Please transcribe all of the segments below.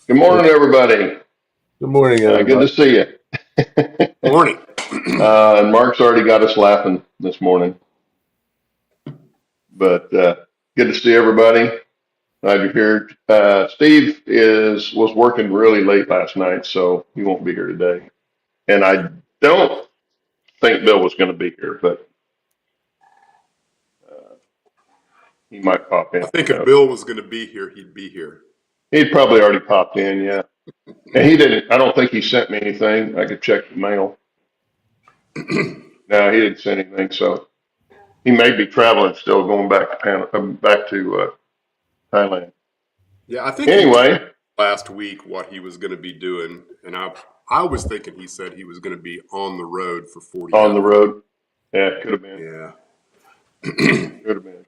Good morning, everybody. Good morning, Good to see you. Morning. And Mark's already got us laughing this morning. But good to see everybody. Glad you're here. Steve was working really late last night, so he won't be here today. And I don't think Bill was going to be here, but he might pop in. I think if Bill was going to be here, he'd be here. He'd probably already popped in, yeah. And he didn't. I don't think he sent me anything. I could check the mail. No, he didn't send anything. So he may be traveling still, going back to Thailand. Yeah, I think Anyway, last week what he was going to be doing, and I was thinking he said he was going to be on the road for 40 on hours. the road. Yeah, it could have been. Yeah. Could have been.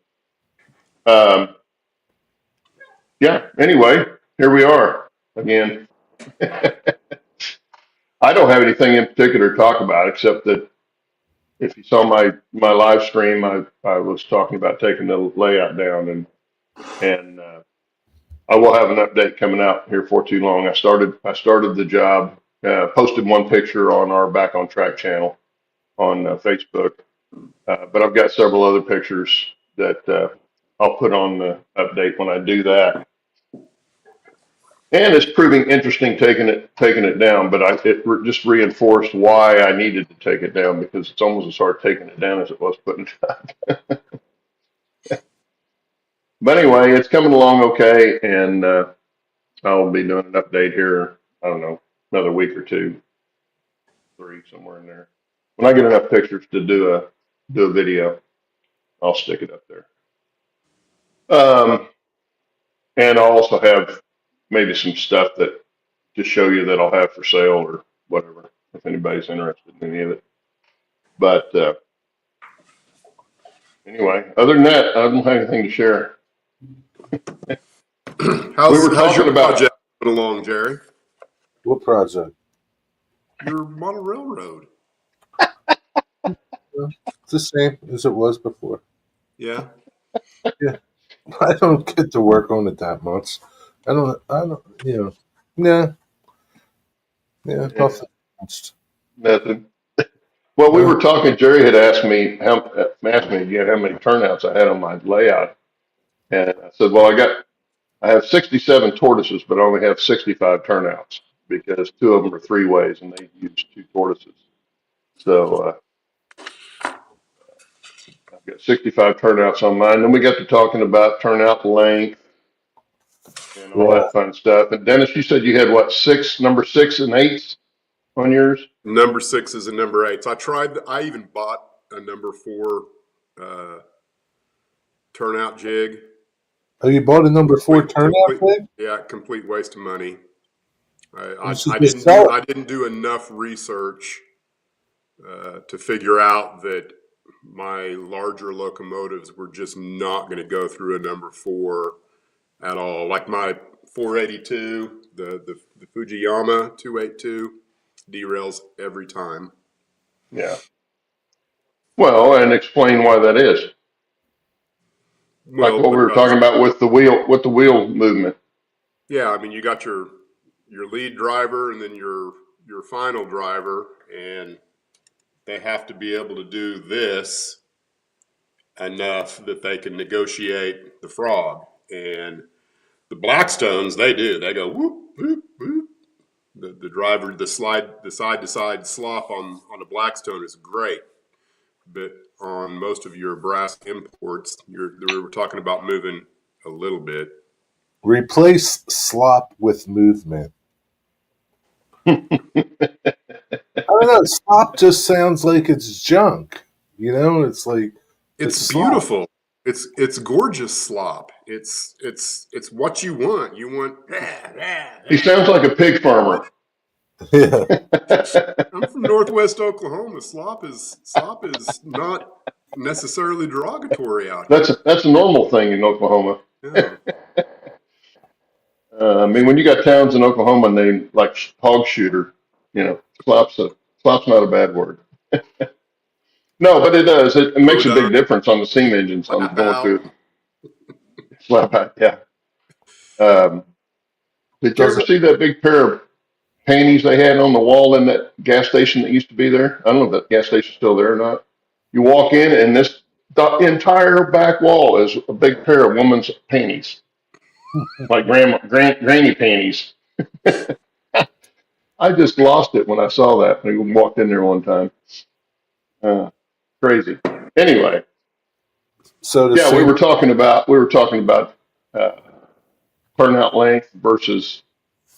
Yeah. Anyway, here we are again. I don't have anything in particular to talk about except that if you saw my live stream, I was talking about taking the layout down, and I will have an update coming out here for too long. I started the job, posted one picture on our Back on Track channel on Facebook, but I've got several other pictures that I'll put on the update when I do that. And it's proving interesting taking it down, but it just reinforced why I needed to take it down, because it's almost as hard taking it down as it was putting it up. But anyway, it's coming along okay, and I'll be doing an update here, I don't know, another week or two, 3, somewhere in there. When I get enough pictures to do a video, I'll stick it up there. And I'll also have maybe some stuff that to show you that I'll have for sale or whatever, if anybody's interested in any of it. But anyway, other than that, I don't have anything to share. How's your project coming along, Jerry? What project? Your model railroad. It's the same as it was before. Yeah. Yeah. I don't get to work on it that much. I don't, nah. Yeah, nothing. Nothing. Well, we were talking, Jerry had asked me again how many turnouts I had on my layout. And I said, well, I have 67 tortoises, but I only have 65 turnouts because 2 of them are 3-ways and they use 2 tortoises. So I've got 65 turnouts on mine. Then we got to talking about turnout length and all that fun stuff. And Dennis, you said you had what, number 6 and 8s on yours? Number 6s and number 8s. I even bought a number 4 turnout jig. Oh, you bought a number 4 turnout jig? Yeah, complete waste of money. I didn't do enough research to figure out that my larger locomotives were just not going to go through a number 4 at all. Like my 482, the Fujiyama 282 derails every time. Yeah. Well, and explain why that is. Well, like what we were talking about with the wheel movement. Yeah, I mean, you got your lead driver and then your final driver, and they have to be able to do this enough that they can negotiate the frog. And the Blackstones, they do. They go whoop, whoop, whoop. The driver, the side-to-side slop on a Blackstone is great. But on most of your brass imports, we're talking about moving a little bit. Replace slop with movement. I don't know. Slop just sounds like it's junk. You know, it's like it's beautiful. It's gorgeous slop. It's what you want. You want. He sounds like a pig farmer. Yeah. I'm from Northwest Oklahoma. Slop is not necessarily derogatory out here. That's a normal thing in Oklahoma. Yeah. I mean, when you got towns in Oklahoma named like Hog Shooter, slop's not a bad word. No, but it does. It makes a big difference on the steam engines on going through. Slap out, yeah. Did you Does ever it? see that big pair of panties they had on the wall in that gas station that used to be there? I don't know if that gas station's still there or not. You walk in and the entire back wall is a big pair of women's panties, like granny panties. I just lost it when I saw that. We walked in there one time. Uh, Crazy. Anyway, So the yeah, we same. were talking about uh, turnout length versus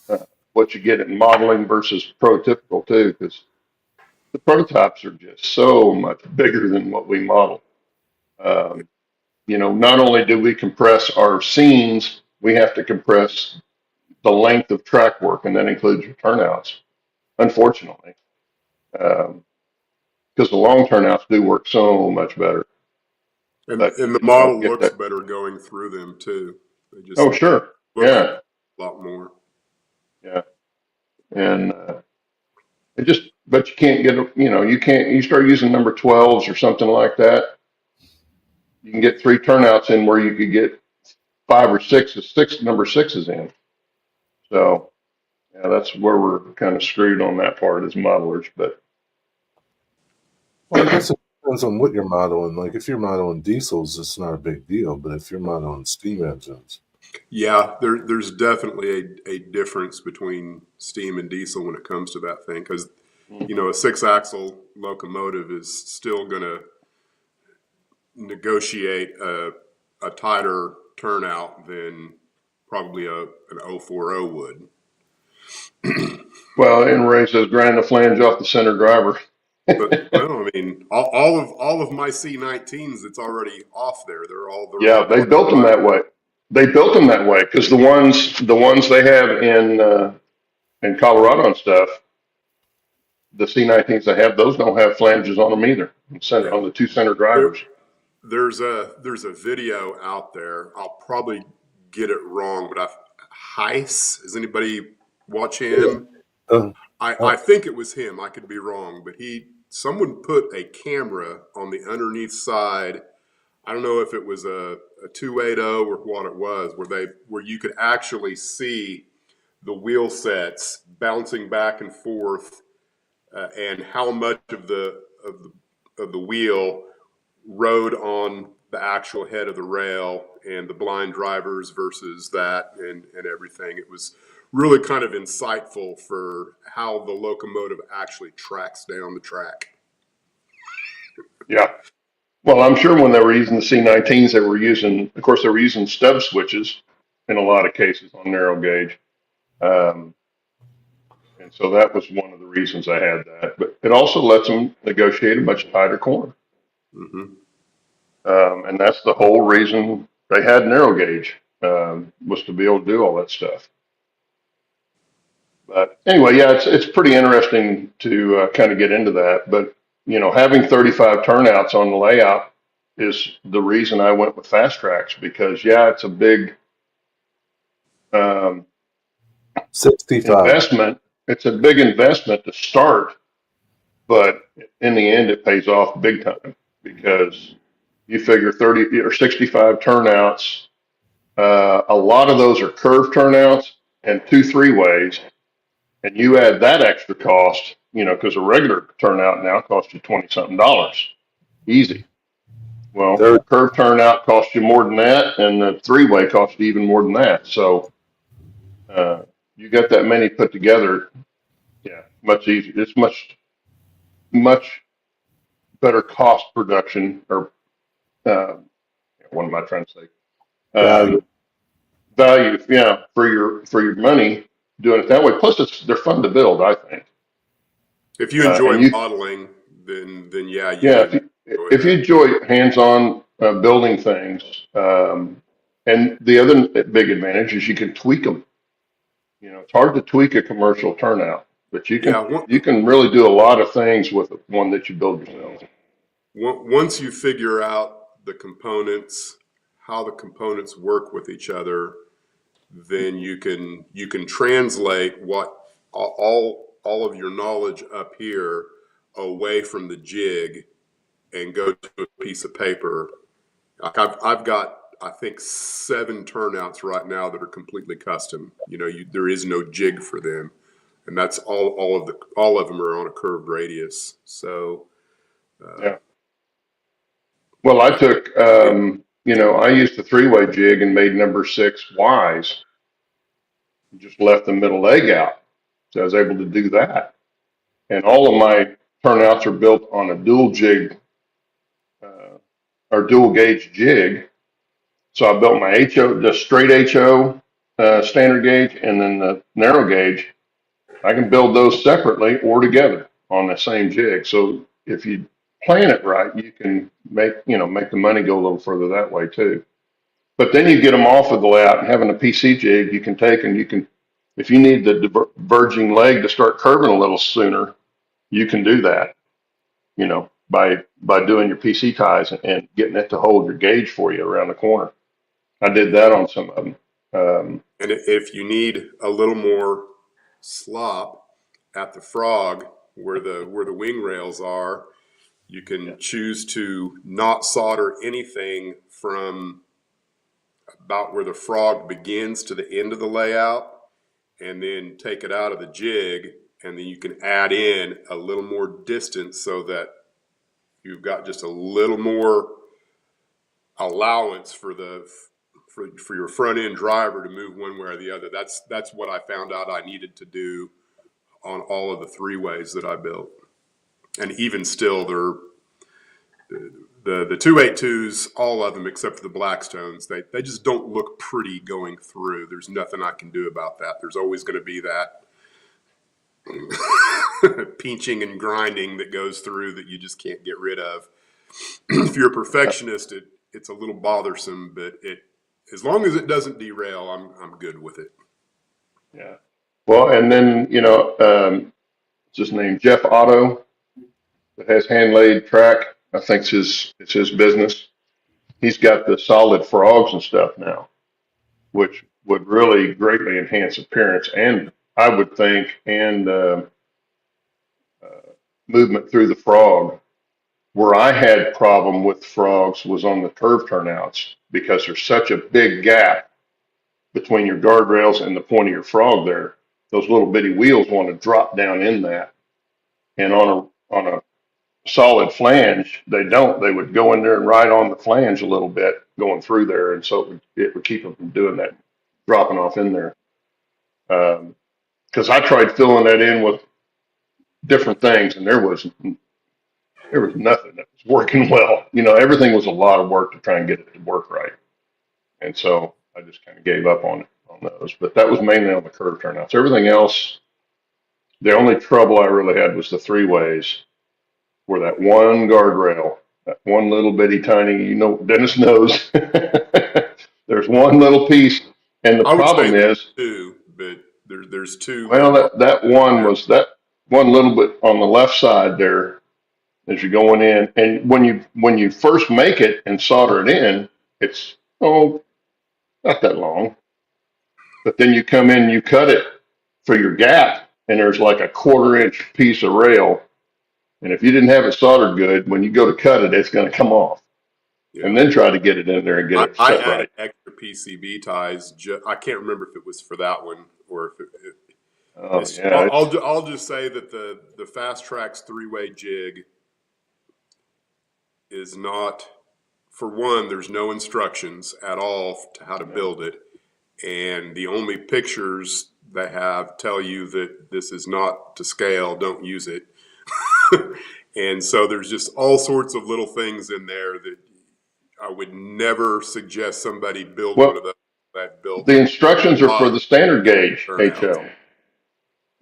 uh, what you get in modeling versus prototypical too, because the prototypes are just so much bigger than what we model. Um, not only do we compress our scenes, we have to compress the length of track work, and that includes your turnouts, unfortunately, because the long turnouts do work so much better, And but you and the just don't model get looks that. better going through them too. They just Oh, sure. look Yeah. a lot more. Yeah. And but you can't get, you start using number 12s or something like that. You can get three turnouts in where you could get five or six number sixes in. So, yeah, that's where we're kind of screwed on that part as modelers. But Well, I guess it depends on what you're modeling. Like if you're modeling diesels, it's not a big deal. But if you're modeling steam engines, Yeah, there's definitely a difference between steam and diesel when it comes to that thing because a six-axle locomotive is still going to negotiate a tighter turnout than probably an 040 would. well, and Ray says grind the flange off the center driver. But well, I mean, all of my C19s, it's already off there. They're Yeah, all they built them that way. They built them that way because the ones they have in Colorado and stuff, the C19s they have, those don't have flanges on them either. yeah. On the two center There, drivers. there's a video out there. I'll probably get it wrong, but Heiss. Is anybody watch him? uh, I think it was him. I could be wrong, but someone put a camera on the underneath side. I don't know if it was a 280 or what it was, where you could actually see the wheel sets bouncing back and forth, and how much of the wheel rode on the actual head of the rail and the blind drivers versus that and everything. It was really kind of insightful for how the locomotive actually tracks down the track. Yeah. Well, I'm sure when they were using the C19s, of course, they were using stub switches in a lot of cases on narrow gauge. Um, and so that was one of the reasons I had that. But it also lets them negotiate a much tighter corner. Mm-hmm. And that's the whole reason they had narrow gauge, was to be able to do all that stuff. But anyway, yeah, it's pretty interesting to kind of get into that. But, having 35 turnouts on the layout is the reason I went with fast tracks because, yeah, it's a big um, 65. investment. It's a big investment to start, but in the end, it pays off big time because you figure 30 or 65 turnouts. A lot of those are curved turnouts and 2 3-ways. And you add that extra cost, because a regular turnout now costs you 20 something dollars. Easy. Well, There, curved turnout costs you more than that, and the 3-way costs you even more than that. So you got that many put together, yeah, much easier. It's much better cost production, or uh, what am I trying to say? value. Value, yeah, for your money doing it that way. Plus, they're fun to build, I think. If you enjoy And modeling, then yeah, you yeah, would enjoy if you that. enjoy hands-on building things, and the other big advantage is you can tweak them. It's hard to tweak a commercial turnout, but you Yeah, can you can really do a lot of things with one that you build yourself. once you figure out the components, how the components work with each other, then you can translate what all of your knowledge up here away from the jig and go to a piece of paper. Like I think 7 turnouts right now that are completely custom. There is no jig for them, and that's all of them are on a curved radius. So Yeah. Well, I took, I used the 3-way jig and made number 6 Ys, just left the middle leg out. So I was able to do that. And all of my turnouts are built on a dual jig, or dual gauge jig. So I built my HO, the straight HO, standard gauge, and then the narrow gauge. I can build those separately or together on the same jig. So if you plan it right, you can make the money go a little further that way too. But then you get them off of the layout, and having a PC jig, you can take and if you need the diverging leg to start curving a little sooner, you can do that, by doing your PC ties and getting it to hold your gauge for you around the corner. I did that on some of them. and if you need a little more slop at the frog where the wing rails are, you can choose to not solder anything from about where the frog begins to the end of the layout, and then take it out of the jig, and then you can add in a little more distance so that you've got just a little more allowance for your front end driver to move one way or the other. That's what I found out I needed to do on all of the 3-ways that I built. And even still, the 282s, all of them except for the Blackstones, they just don't look pretty going through. There's nothing I can do about that. There's always going to be that pinching and grinding that goes through that you just can't get rid of. If you're a perfectionist, it's a little bothersome, but as long as it doesn't derail, I'm good with it. Yeah. Well, and then, what's his name? Jeff Otto, that has hand laid track. I think it's his business. He's got the solid frogs and stuff now, which would really greatly enhance appearance and I would think, and movement through the frog. Where I had problem with frogs was on the curve turnouts because there's such a big gap between your guardrails and the point of your frog there. Those little bitty wheels want to drop down in that. And on a solid flange, they don't. They would go in there and ride on the flange a little bit going through there. And so it would keep them from doing that, dropping off in there. Because I tried filling that in with different things and there was nothing that was working well. Everything was a lot of work to try and get it to work right. And so I just kind of gave up on those. But that was mainly on the curve turnouts. Everything else, the only trouble I really had was the 3-ways, where that one guardrail, that one little bitty tiny, Dennis knows, there's one little piece. And the problem is, two, but there's two. Well, that one was that one little bit on the left side there as you're going in. And when you first make it and solder it in, it's, not that long. But then you come in, you cut it for your gap, and there's like a 1/4-inch piece of rail. And if you didn't have it soldered good, when you go to cut it, it's going to come off. Yeah. And then try to get it in there and get it set right. I added extra PCB ties. I can't remember if it was for that one or if it I'll just say that the Fast Tracks 3-way jig is not, for one, there's no instructions at all to how to build it. And the only pictures they have tell you that this is not to scale, don't use it. And so there's just all sorts of little things in there that I would never suggest somebody build one of those. The instructions are for the standard gauge HO.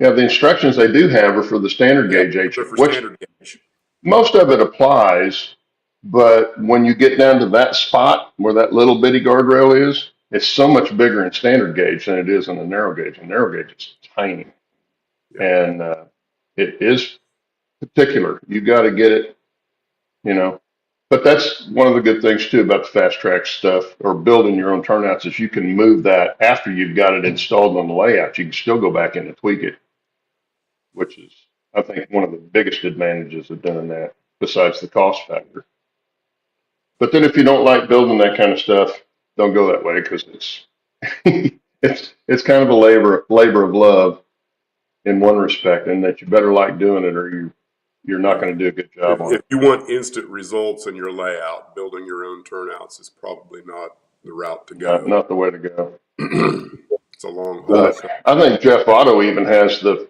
Yeah, the instructions they do have are for the standard gauge HO, standard gauge. Most of it applies, but when you get down to that spot where that little bitty guardrail is, it's so much bigger in standard gauge than it is in the narrow gauge. And narrow gauge is tiny. Yeah. And it is particular. You got to get it, But that's one of the good things too about the Fast Track stuff or building your own turnouts is you can move that after you've got it installed on the layout. You can still go back in and tweak it, which is, I think, one of the biggest advantages of doing that besides the cost factor. But then if you don't like building that kind of stuff, don't go that way because it's it's kind of a labor of love in one respect, and that you better like doing it, or you're not going to do a good job on If it. you want instant results in your layout, building your own turnouts is probably not the route to go. Not the way to go. It's a long haul. I think Jeff Otto even has the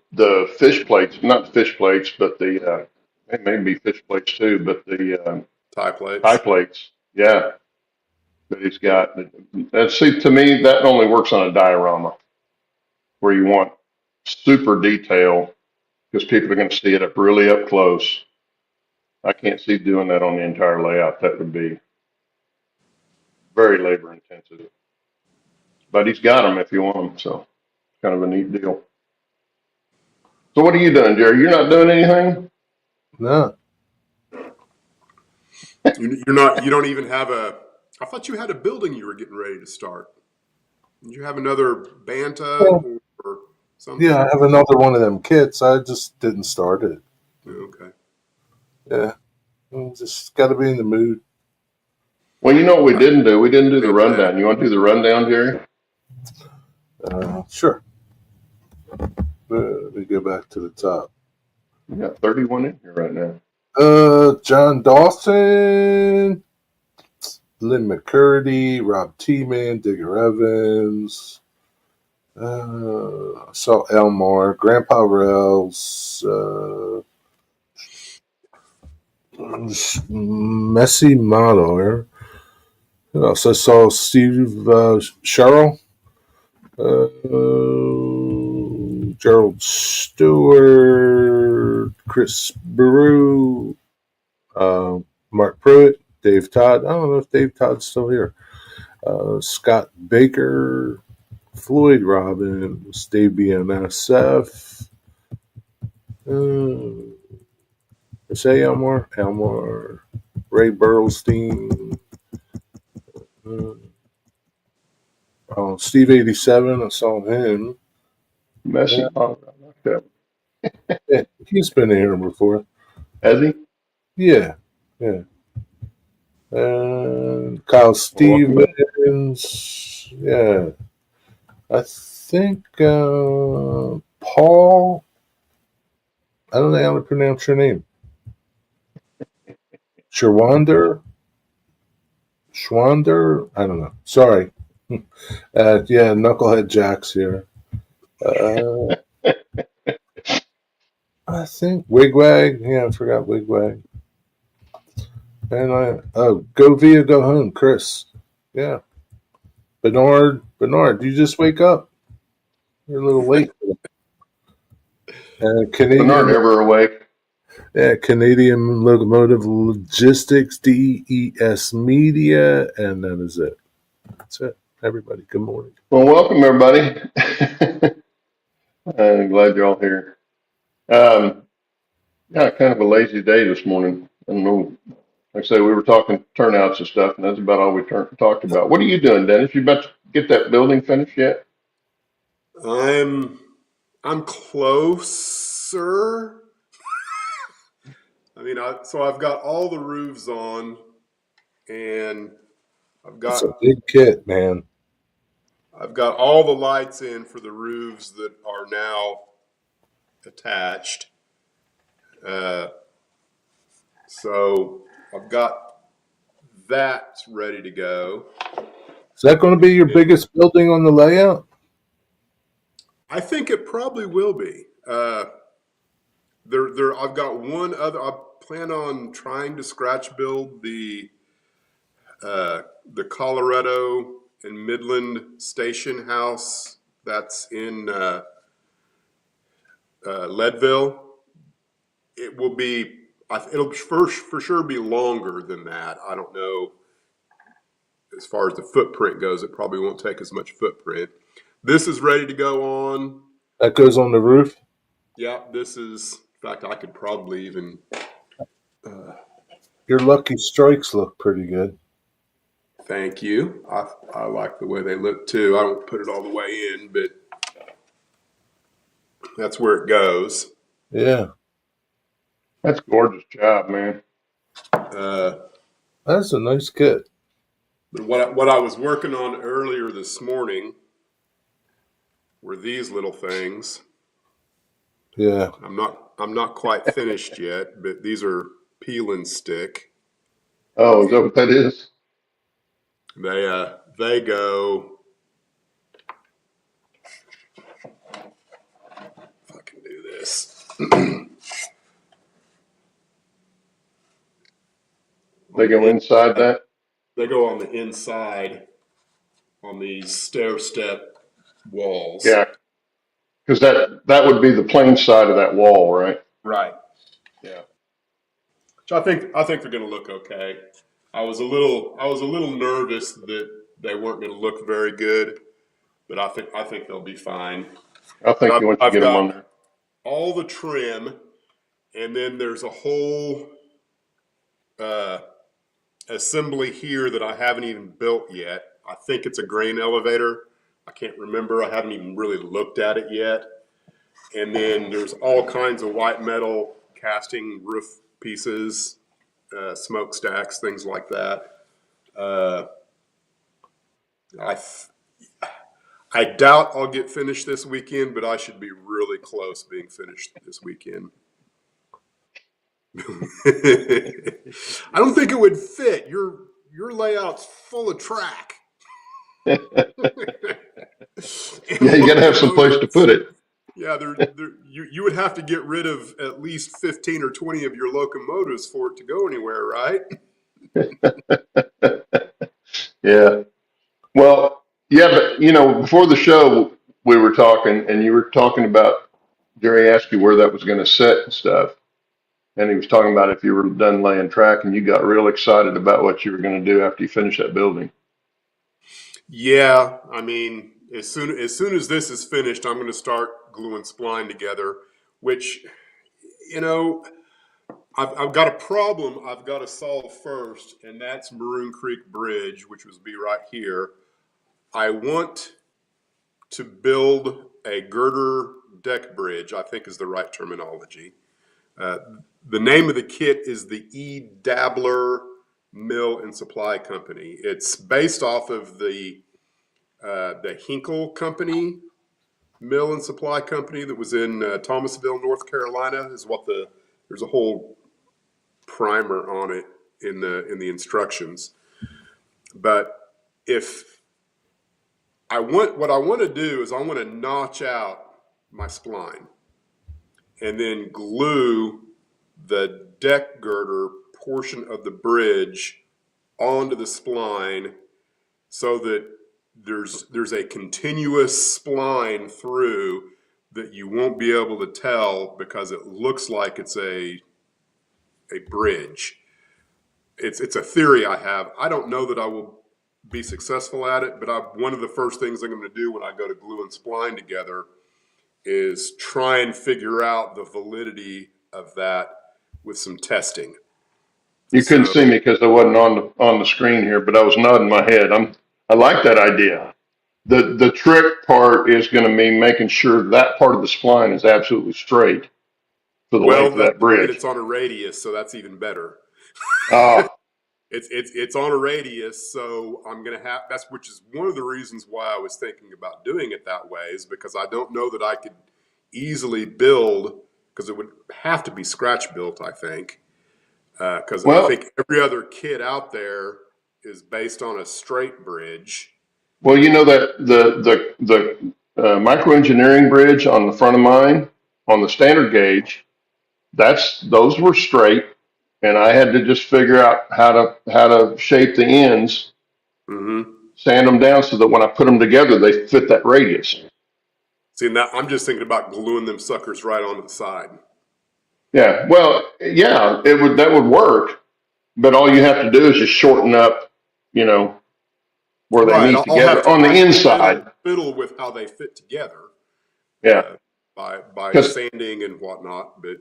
fish plates, not the fish plates, but the it may be fish plates too, but the Tie plates. tie plates. Yeah, that he's got. And see, to me, that only works on a diorama where you want super detail because people are going to see it really up close. I can't see doing that on the entire layout. That would be very labor intensive. But he's got them if you want them, so it's kind of a neat deal. So what are you doing, Jerry? You're not doing anything? No. You're not. You don't even have a. I thought you had a building you were getting ready to start. Did you have another Banta or something? Yeah, I have another one of them kits. I just didn't start it. Okay. Yeah. Just got to be in the mood. Well, you know what we didn't do? We didn't do the rundown. You want to do the rundown, Jerry? Sure. Let me go back to the top. We got 31 in here right now. John Dawson, Lynn McCurdy, Rob T-Man, Digger Evans, I saw Elmore, Grandpa Rails, Messy Model. Who else? I saw Steve Sherrill, Gerald Stewart, Chris Baru, Mark Pruitt, Dave Todd. I don't know if Dave Todd's still here. Scott Baker, Floyd Robbins, Dave BNSF. Say Elmore, Ray Burlstein. Steve 87. I saw him. Messy. Yeah. Oh, I like that. Yeah, he's been here before. Has he? Yeah. Kyle Stevens. Yeah. I think Paul. I don't know how to pronounce your name. Schwander. I don't know. Sorry. Yeah, Knucklehead Jack's here. I think Wigwag. Yeah, I forgot Wigwag. And go via, go home, Chris. Yeah. Bernard, you just wake up. You're a little late. Canadian. Bernard ever awake? Yeah, Canadian Locomotive Logistics, DES Media, and that is it. That's it. Everybody, good morning. Well, welcome everybody. I'm glad you're all here. Yeah, kind of a lazy day this morning. I don't know. Like I say, we were talking turnouts and stuff, and that's about all we talked about. What are you doing, Dennis? You about to get that building finished yet? I'm closer. I mean, so I've got all the roofs on, and It's a big kit, man. I've got all the lights in for the roofs that are now attached. So I've got that ready to go. Is that going to be your biggest building on the layout? I think it probably will be. I've got one other. I plan on trying to scratch build the Colorado and Midland Station House that's in Leadville. It will be. It'll for sure be longer than that. I don't know. As far as the footprint goes, it probably won't take as much footprint. This is ready to go on. That goes on the roof? Yeah, this is. In fact, I could probably even. Your Lucky Strikes look pretty good. Thank you. I like the way they look too. I don't put it all the way in, but that's where it goes. Yeah. That's a gorgeous job, man. That's a nice kit. But what I was working on earlier this morning were these little things. Yeah. I'm not quite finished yet, but these are peel and stick. Oh, is that what that is? They go. If I can do this. They go inside that? They go on the inside on these stair step walls. Yeah. Because that would be the plain side of that wall, right? Right. Yeah. So I think they're going to look okay. I was a little nervous that they weren't going to look very good, but I think they'll be fine. I think But once you I've get them on got there. all the trim, and then there's a whole assembly here that I haven't even built yet. I think it's a grain elevator. I can't remember. I haven't even really looked at it yet. And then there's all kinds of white metal casting roof pieces, smokestacks, things like that. I doubt I'll get finished this weekend, but I should be really close being finished this weekend. I don't think it would fit. Your layout's full of track. Yeah, you got to have some place to put it. Yeah, you would have to get rid of at least 15 or 20 of your locomotives for it to go anywhere, right? Yeah. Well, yeah, but before the show, we were talking, and you were talking about Jerry asked you where that was going to sit and stuff, and he was talking about if you were done laying track, and you got real excited about what you were going to do after you finished that building. Yeah, I mean, as soon as this is finished, I'm going to start gluing spline together. Which, I've got a problem I've got to solve first, and that's Maroon Creek Bridge, which would be right here. I want to build a girder deck bridge, I think is the right terminology. The name of the kit is the E. Dabbler Mill and Supply Company. It's based off of the Hinkle Company Mill and Supply Company that was in Thomasville, North Carolina. There's a whole primer on it in the instructions. But what I want to do is I want to notch out my spline and then glue the deck girder portion of the bridge onto the spline so that there's a continuous spline through that you won't be able to tell because it looks like it's a bridge. It's a theory I have. I don't know that I will be successful at it, but one of the first things I'm going to do when I go to glue and spline together is try and figure out the validity of that with some testing. You couldn't see me because I wasn't on the screen here, but I was nodding my head. I like that idea. The trick part is going to be making sure that part of the spline is absolutely straight for the length of that bridge. It's on a radius, so that's even better. Ah, It's on a radius, so I'm gonna have which is one of the reasons why I was thinking about doing it that way, is because I don't know that I could easily build, because it would have to be scratch built, I think. Because I think every other kit out there is based on a straight bridge. well, that the micro engineering bridge on the front of mine on the standard gauge, those were straight, and I had to just figure out how to shape the ends, sand them down so that when I put them together, they fit that radius. See, now I'm just thinking about gluing them suckers right onto the side. Yeah, well, yeah, that would work, but all you have to do is just shorten up, where they meet together on the inside. Fiddle with how they fit together. Yeah, by sanding and whatnot, but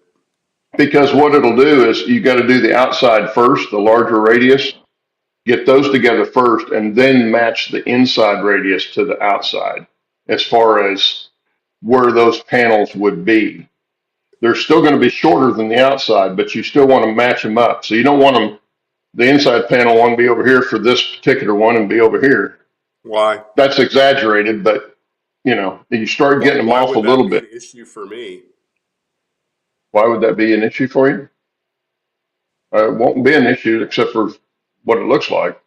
because what it'll do is you got to do the outside first, the larger radius, get those together first, and then match the inside radius to the outside as far as where those panels would be. They're still going to be shorter than the outside, but you still want to match them up. So you don't want them the inside panel won't be over here for this particular one and be over here. Why? That's exaggerated, but you start getting them Why off a would that little be bit. an issue for me? Why would that be an issue for you? It won't be an issue except for what it looks like.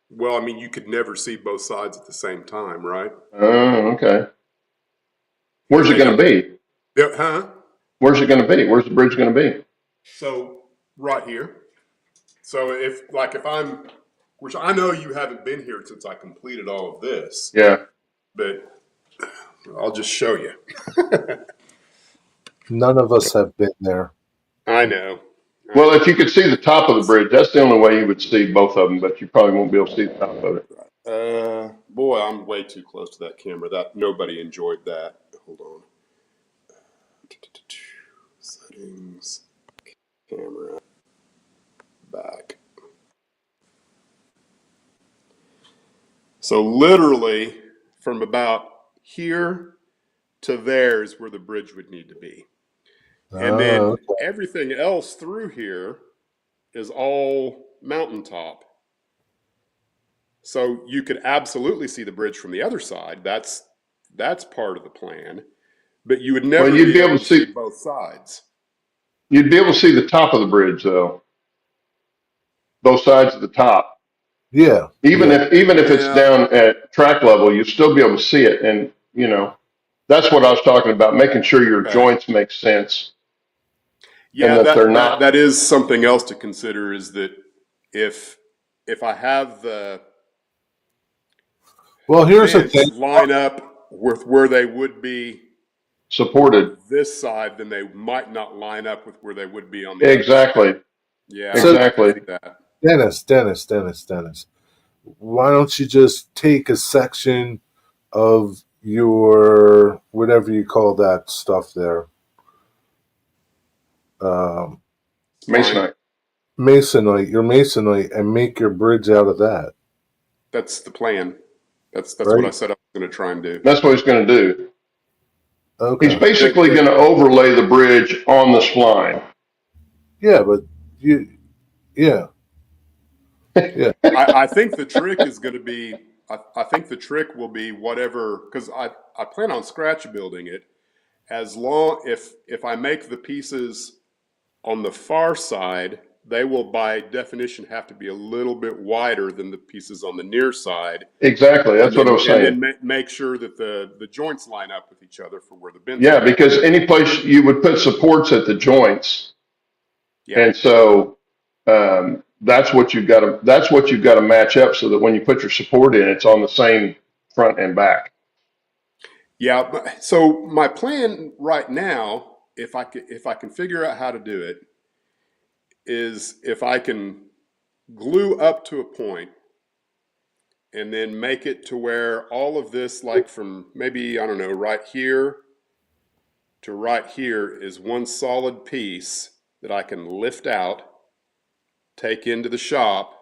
Well, I mean, you could never see both sides at the same time, right? Oh, okay. Where's it going to be? Huh? Where's it going to be? Where's the bridge going to be? So right here. So if I'm, which I know you haven't been here since I completed all of this. Yeah. But I'll just show you. None of us have been there. I know. Well, if you could see the top of the bridge, that's the only way you would see both of them, but you probably won't be able to see the top of it. Boy, I'm way too close to that camera. That nobody enjoyed that. Hold on. Settings, camera, back. So literally from about here to there is where the bridge would need to be. And then Okay. everything else through here is all mountaintop. So you could absolutely see the bridge from the other side. That's part of the plan. But you would never You'd be able to see both sides. You'd be able to see the top of the bridge, though. Both sides of the top. Yeah. Even if it's down at track level, you'd still be able to see it. And that's what I was talking about, making sure your joints make sense. Yeah, and that they're not. That is something else to consider. Is that if I have the here's the thing. line up with where they would be supported this side, then they might not line up with where they would be on the exactly. other side. Yeah, exactly. Dennis, why don't you just take a section of your whatever you call that stuff there, masonite, your masonite, and make your bridge out of that. That's the plan. That's Right? what I said I was going to try and do. That's what he's going to do. Okay. He's basically going to overlay the bridge on the spline. Yeah, but yeah. I think the trick is going to be. I think the trick will be whatever, because I plan on scratch building it. As long if I make the pieces on the far side, they will by definition have to be a little bit wider than the pieces on the near side. Exactly, that's what I was saying. And then make sure that the joints line up with each other for where the bends. Yeah, because any place you would put supports at the joints, and so that's what you've got to match up so that when you put your support in, it's on the same front and back. Yeah. So my plan right now, if I can figure out how to do it, is if I can glue up to a point and then make it to where all of this, like from maybe, I don't know, right here to right here is one solid piece that I can lift out, take into the shop,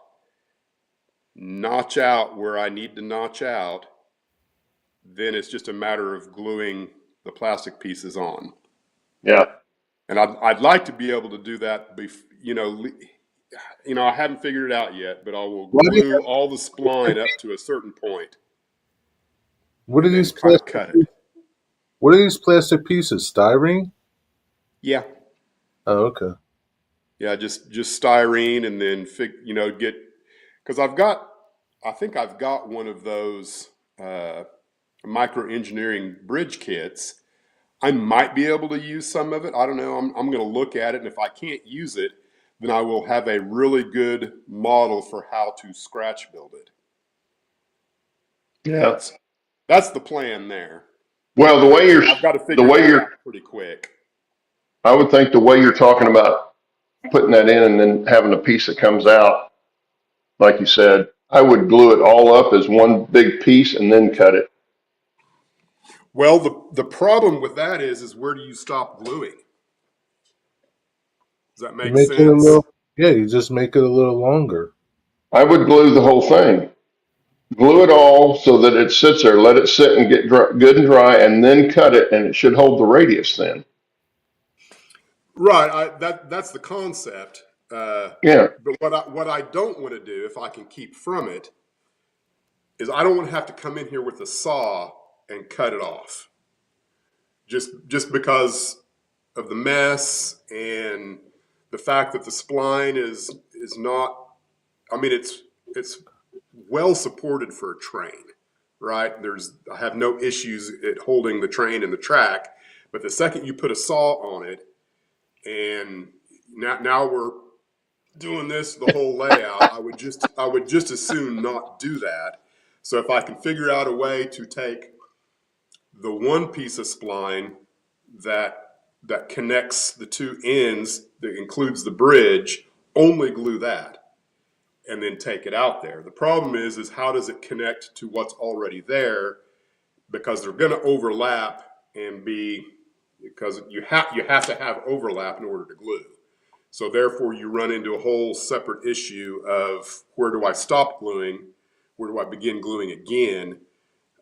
notch out where I need to notch out. Then it's just a matter of gluing the plastic pieces on. Yeah. And I'd like to be able to do that. I haven't figured it out yet, but I will glue all the spline up to a certain point. What are these cut it? What are these plastic pieces? Styrene? Yeah. Oh, okay. Yeah, just styrene, and then get, because I think I've got one of those micro engineering bridge kits. I might be able to use some of it. I don't know. I'm going to look at it, and if I can't use it, then I will have a really good model for how to scratch build it. Yeah, that's the plan there. Well, I've got to figure it out pretty quick. I would think the way you're talking about putting that in and then having a piece that comes out, like you said, I would glue it all up as one big piece and then cut it. Well, the problem with that is where do you stop gluing? Does that make sense? You just make it a little longer. I would glue the whole thing. Glue it all so that it sits there. Let it sit and get good and dry, and then cut it, and it should hold the radius then. Right. That's the concept. Yeah. But what I don't want to do, if I can keep from it, is I don't want to have to come in here with a saw and cut it off. Just because of the mess and the fact that the spline is not. I mean, it's well supported for a train, right? I have no issues at holding the train in the track, but the second you put a saw on it, and now we're doing this the whole layout, I would just as soon not do that. So if I can figure out a way to take the one piece of spline that connects the two ends, that includes the bridge, only glue that and then take it out there. The problem is how does it connect to what's already there? Because they're going to overlap and because you have to have overlap in order to glue. So therefore you run into a whole separate issue of where do I stop gluing? Where do I begin gluing again?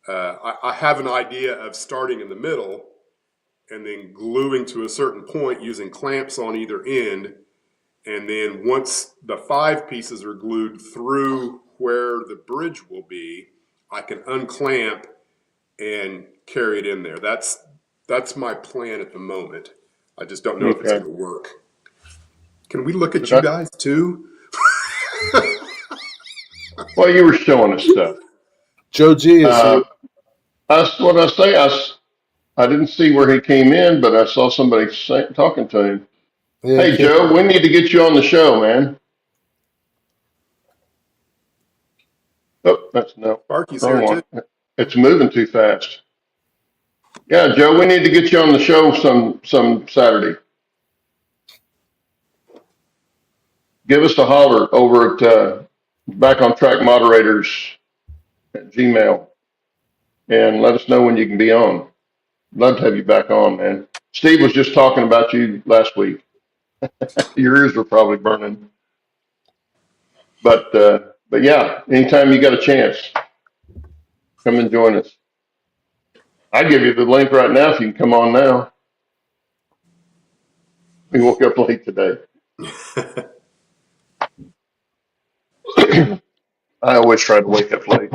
I have an idea of starting in the middle and then gluing to a certain point using clamps on either end. And then once the 5 pieces are glued through where the bridge will be, I can unclamp and carry it in there. That's my plan at the moment. I just don't know if it's Okay. going to work. Can we look at you guys too? Well, you were showing us stuff. Joe G is here. What I say, I didn't see where he came in, but I saw somebody talking to him. Yeah, Hey, Joe, we need to get you on the show, man. Oh, that's no. Sparky's Wrong here too. one. It's moving too fast. Yeah, Joe, we need to get you on the show some Saturday. Give us a holler over at Back on Track Moderators at Gmail and let us know when you can be on. Love to have you back on, man. Steve was just talking about you last week. Your ears were probably burning. But yeah, anytime you got a chance, come and join us. I'll give you the link right now if you can come on now. We woke up late today. I always try to wake up late.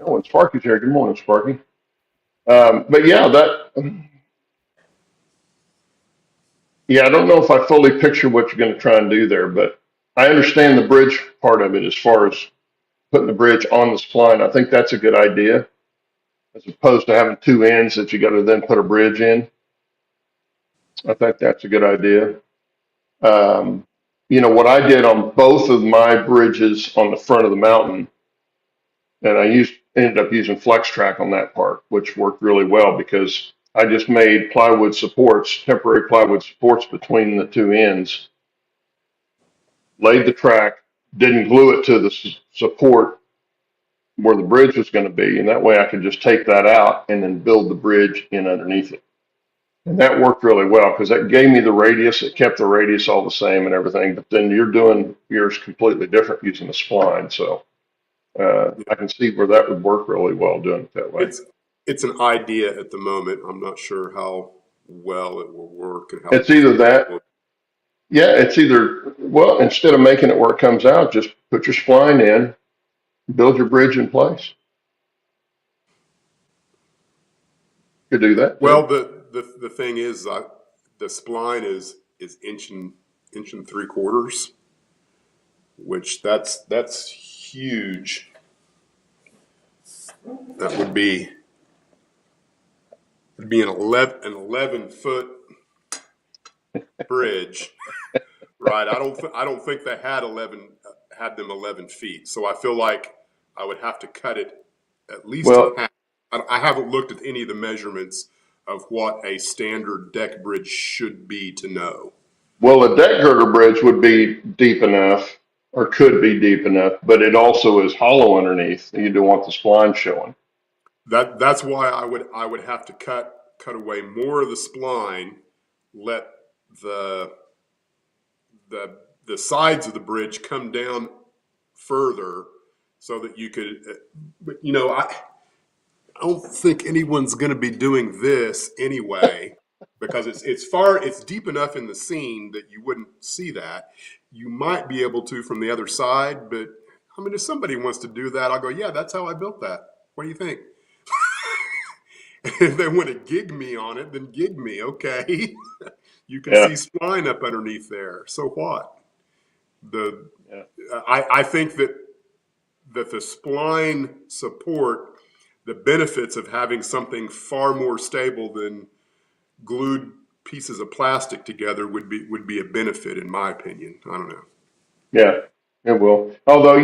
Oh, and Sparky's here. Good morning, Sparky. But yeah, I don't know if I fully picture what you're going to try and do there, but I understand the bridge part of it as far as putting the bridge on the spline. I think that's a good idea, as opposed to having 2 ends that you got to then put a bridge in. I think that's a good idea. What I did on both of my bridges on the front of the mountain, and ended up using Flex Track on that part, which worked really well because I just made temporary plywood supports between the 2 ends, laid the track, didn't glue it to the support where the bridge was going to be, and that way I could just take that out and then build the bridge in underneath it. And that worked really well because that gave me the radius. It kept the radius all the same and everything, but then you're doing yours completely different using a spline. So I can see where that would work really well doing it that way. It's an idea at the moment. I'm not sure how well it will work and how It's either that. Yeah, well, instead of making it where it comes out, just put your spline in, build your bridge in place. You could do that too. Well, the thing is, the spline is inch and 3/4, which that's huge. That would be an 11-foot bridge, right? I don't think they had them 11 feet. So I feel like I would have to cut it at least in half. I haven't looked at any of the measurements of what a standard deck bridge should be to know. Well, a deck girder bridge would be deep enough, or could be deep enough, but it also is hollow underneath. You don't want the spline showing. That's why I would have to cut away more of the spline, let the sides of the bridge come down further, so that you could. But I don't think anyone's going to be doing this anyway. because it's deep enough in the seam that you wouldn't see that. You might be able to from the other side, but I mean, if somebody wants to do that, I'll go, yeah, that's how I built that. What do you think? If they want to gig me on it, then gig me. Okay. You can see Yeah. spline up underneath there. So what? Yeah. I think that the spline support, the benefits of having something far more stable than glued pieces of plastic together would be a benefit, in my opinion. I don't know. Yeah, it will. Although,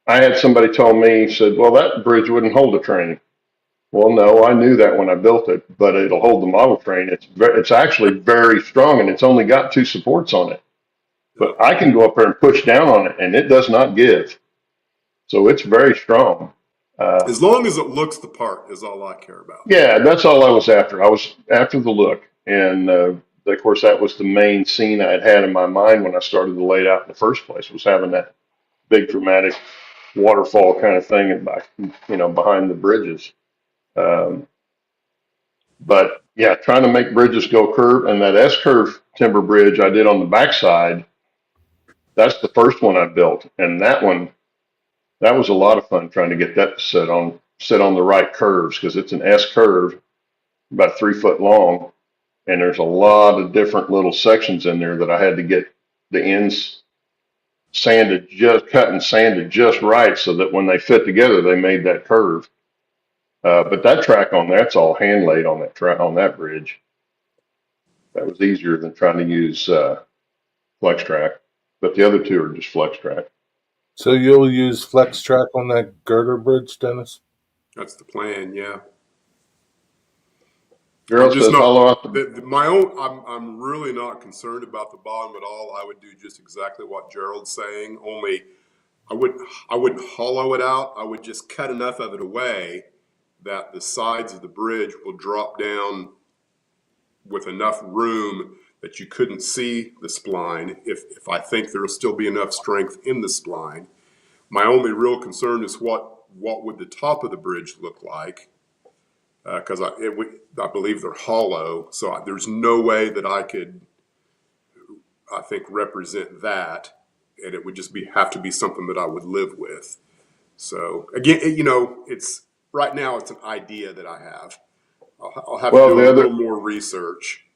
I had somebody told me, said, well, that bridge wouldn't hold a train. Well, no, I knew that when I built it, but it'll hold the model train. It's actually very strong, and it's only got two supports on it. Yeah. But I can go up there and push down on it, and it does not give. So it's very strong. As long as it looks the part is all I care about. Yeah, that's all I was after. I was after the look. And of course, that was the main scene I had in my mind when I started to lay it out in the first place, was having that big dramatic waterfall kind of thing and back, behind the bridges. Um, but yeah, trying to make bridges go curve, and that S curve timber bridge I did on the backside, that's the first one I built. And that was a lot of fun trying to get that to sit on the right curves, because it's an S curve, about 3 foot long. And there's a lot of different little sections in there that I had to get the ends cut and sanded just right, so that when they fit together, they made that curve. But that track on that's all hand laid on that track on that bridge. That was easier than trying to use flex track. But the other two are just flex track. So you'll use flex track on that girder bridge, Dennis? That's the plan. Yeah. Girl I'm just says not hollow out my own. I'm really not concerned about the bottom at all. I would do just exactly what Gerald's saying. Only I wouldn't hollow it out. I would just cut enough of it away that the sides of the bridge will drop down with enough room that you couldn't see the spline. If I think there'll still be enough strength in the spline. My only real concern is what would the top of the bridge look like. Because I believe they're hollow, so there's no way that I could, I think, represent that, and it would just have to be something that I would live with. So again, it's right now it's an idea that I have. I'll have to Well, do a little more research.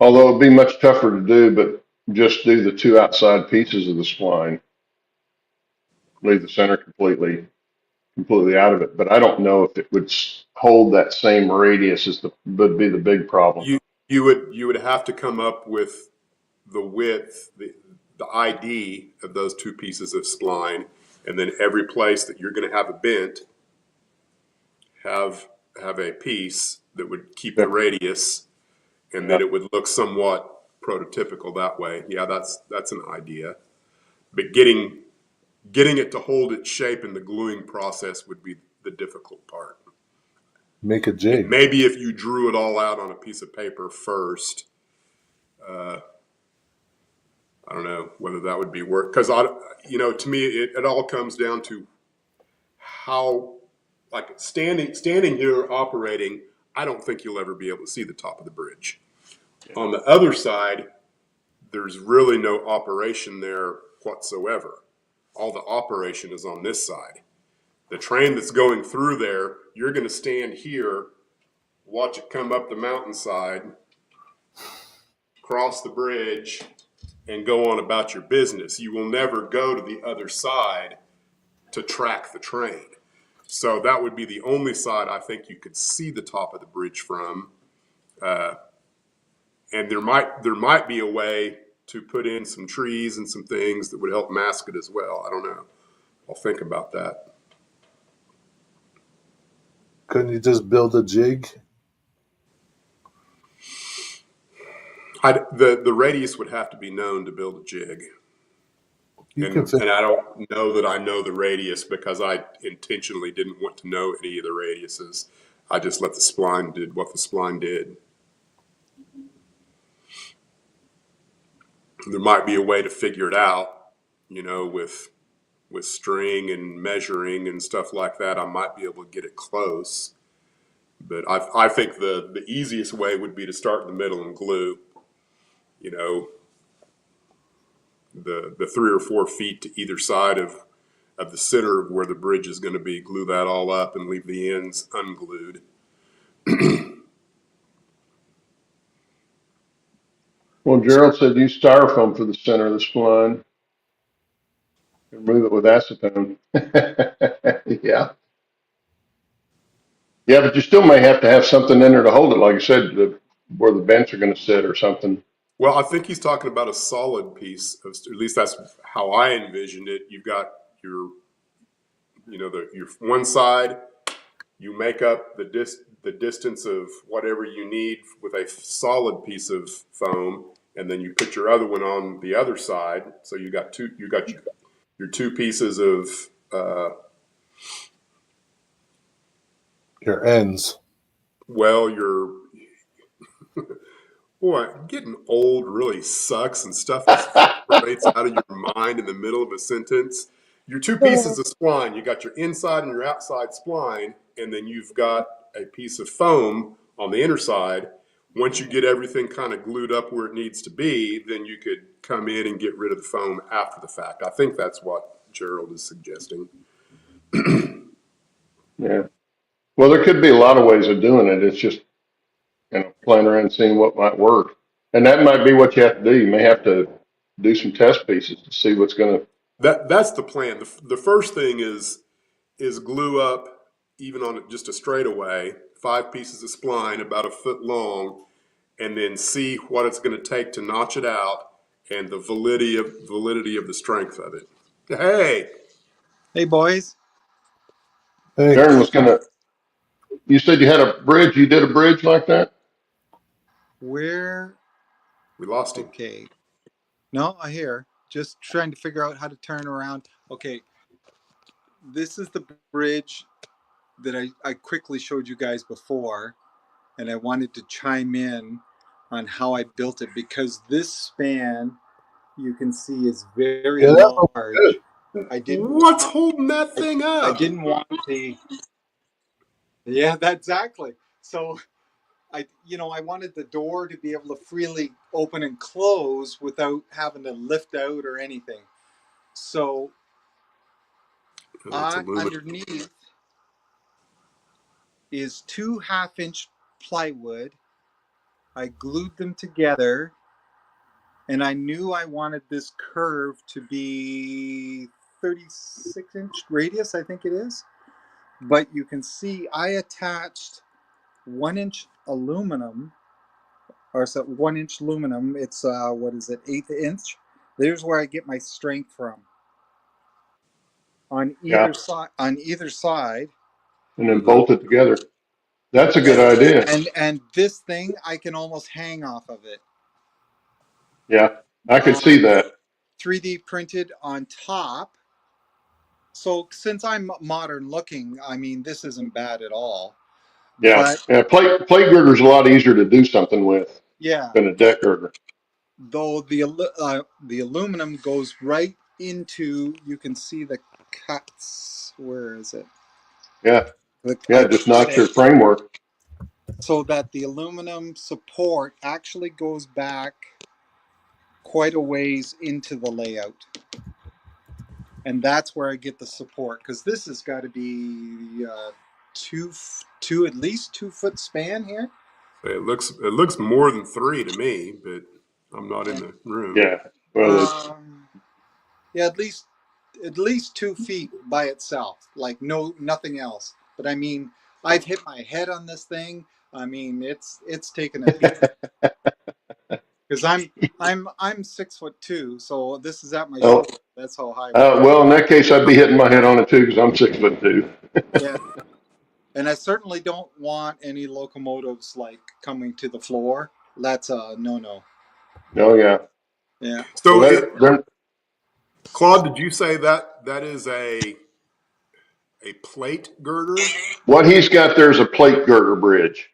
although it'd be much tougher to do, but just do the two outside pieces of the spline, leave the center completely out of it. But I don't know if it would hold that same radius would be the big problem. You would have to come up with the width, the ID of those two pieces of spline, and then every place that you're going to have a bent, have a piece that would keep the radius, and then it would look somewhat prototypical that way. Yeah, that's an idea. But getting it to hold its shape in the gluing process would be the difficult part. Make a jig. And maybe if you drew it all out on a piece of paper first, I don't know whether that would be work. Because to me, it all comes down to how, like standing here operating, I don't think you'll ever be able to see the top of the bridge. Yeah. On the other side, there's really no operation there whatsoever. All the operation is on this side. The train that's going through there, you're going to stand here, watch it come up the mountainside, cross the bridge, and go on about your business. You will never go to the other side to track the train. So that would be the only side I think you could see the top of the bridge from. And there might be a way to put in some trees and some things that would help mask it as well. I don't know. I'll think about that. Couldn't you just build a jig? The radius would have to be known to build a jig. And I don't know that I know the radius because I intentionally didn't want to know any of the radiuses. I just let the spline did what the spline did. There might be a way to figure it out, with string and measuring and stuff like that. I might be able to get it close, But I think the easiest way would be to start in the middle and glue, you know, the 3 or 4 feet to either side of the center of where the bridge is going to be, glue that all up and leave the ends unglued. Well, Gerald said use styrofoam for the center of the spline and remove it with acetone. Yeah. Yeah, but you still may have to have something in there to hold it, like I said, where the vents are going to sit or something. Well, I think he's talking about a solid piece of, at least that's how I envisioned it. You've got your, you know, your one side, you make up the distance of whatever you need with a solid piece of foam, and then you put your other one on the other side. So you got your 2 pieces of Your ends. well, your boy, getting old really sucks, and stuff separates out of your mind in the middle of a sentence. Your 2 pieces of spline, you got your inside and your outside spline, and then you've got a piece of foam on the inner side. Once you get everything kind of glued up where it needs to be, then you could come in and get rid of the foam after the fact. I think that's what Gerald is suggesting. Yeah. Well, there could be a lot of ways of doing it. It's just, playing around and seeing what might work. And that might be what you have to do. You may have to do some test pieces to see what's going to. That's the plan. The first thing is glue up, even on just a straightaway, 5 pieces of spline about a foot long, and then see what it's going to take to notch it out and the validity of the strength of it. Hey, boys. Hey, Darren was going to. You said you had a bridge. You did a bridge like that? Where? We lost him. Okay. No, I hear. Just trying to figure out how to turn around. Okay. This is the bridge that I quickly showed you guys before, and I wanted to chime in on how I built it, because this span, you can see, is very yeah, that looks large. good. What's holding that thing up? I didn't want the. Yeah, exactly. So I wanted the door to be able to freely open and close without having to lift out or anything. So underneath is 2 half-inch plywood. I glued them together, and I knew I wanted this curve to be 36-inch radius, I think it is. But you can see I attached 1-inch aluminum, or so 1-inch aluminum. It's what is it, 1/8 inch? There's where I get my strength from. On either side. On either side. And then bolt it together. That's a good idea. And this thing, I can almost hang off of it. Yeah, I could see that. 3D printed on top. So since I'm modern looking, I mean, this isn't bad at all. Yeah, plate girder's a lot easier to do something with. Yeah. Than a deck girder. Though the aluminum goes right into, you can see the cuts. Where is it? Yeah. Just knocks your framework. So that the aluminum support actually goes back quite a ways into the layout. And that's where I get the support, because this has got to be at least 2 foot span here. It looks more than 3 to me, but I'm not in the room. Yeah. Well, at least 2 feet by itself, like nothing else. But I mean, I've hit my head on this thing. I mean, it's taken a beat. Because I'm 6'2", so this is at my shoulder. That's how high. Well, in that case, I'd be hitting my head on it too, because I'm 6'2". Yeah. And I certainly don't want any locomotives like coming to the floor. That's a no. Oh yeah. Yeah. So, Claude, did you say that is a plate girder? What he's got there is a plate girder bridge.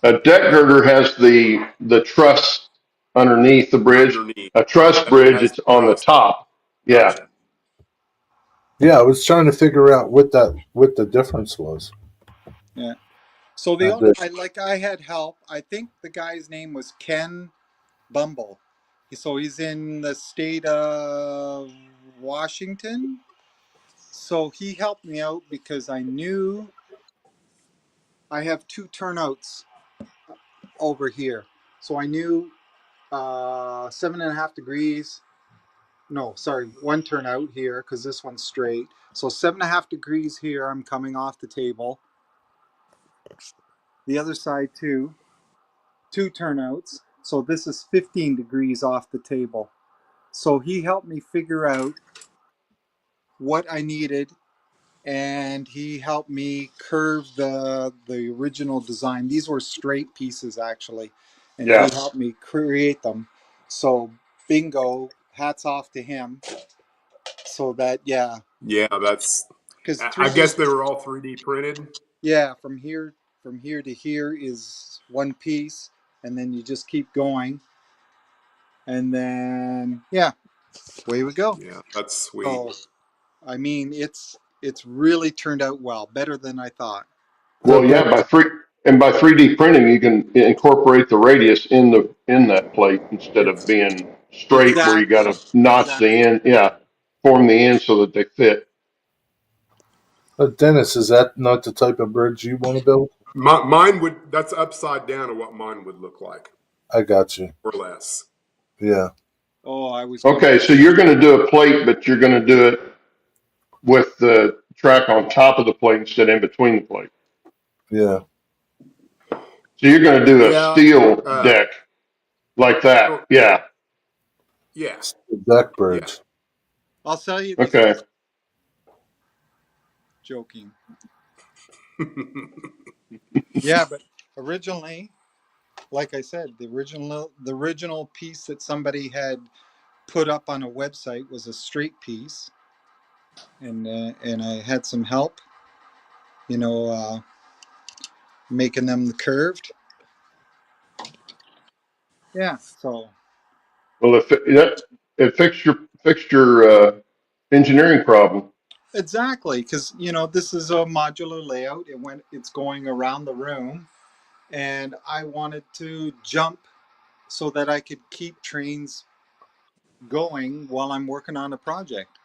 A deck girder has the truss underneath the bridge. A truss bridge, it's on the top. Yeah. Gotcha. Yeah, I was trying to figure out what the difference was. Yeah. So I the only did. I had help. I think the guy's name was Ken Bumble. So he's in the state of Washington. So he helped me out because I knew I have two turnouts over here. So I knew 7.5 degrees. No, sorry, one turnout here because this one's straight. So 7.5 degrees here. I'm coming off the table. The other side too. Two turnouts. So this is 15 degrees off the table. So he helped me figure out what I needed, and he helped me curve the original design. These were straight pieces actually, and he Yeah. helped me create them. So bingo, hats off to him. So that Yeah, that's. because I 3D, guess they were all 3D printed. from here to here is one piece, and then you just keep going, and then away we go. Yeah, that's sweet. So I mean, it's really turned out well, better than I thought. Well, yeah, Dennis, by 3D printing, you can incorporate the radius in that plate instead of It's being straight where you got exactly, to notch the exactly. end. Yeah, form the ends so that they fit. Dennis, is that not the type of bridge you want to build? Mine would. That's upside down of what mine would look like, I got you. or less. Yeah, Oh, I was gonna. Okay, so you're going to do a plate, but you're going to do it with the track on top of the plate instead of in between the plate. yeah. So you're going to do a Yeah. steel deck like that. Oh, Yeah. yeah. It's the deck Yeah. bridge. I'll tell you this. Okay. Joking. Yeah, but originally, like I said, the original piece that somebody had put up on a website was a straight piece, and I had some help, you know, making them curved. Yeah, so Well, it fixed your engineering problem. exactly, because this is a modular layout. It's going around the room, and I wanted to jump so that I could keep trains going while I'm working on a project.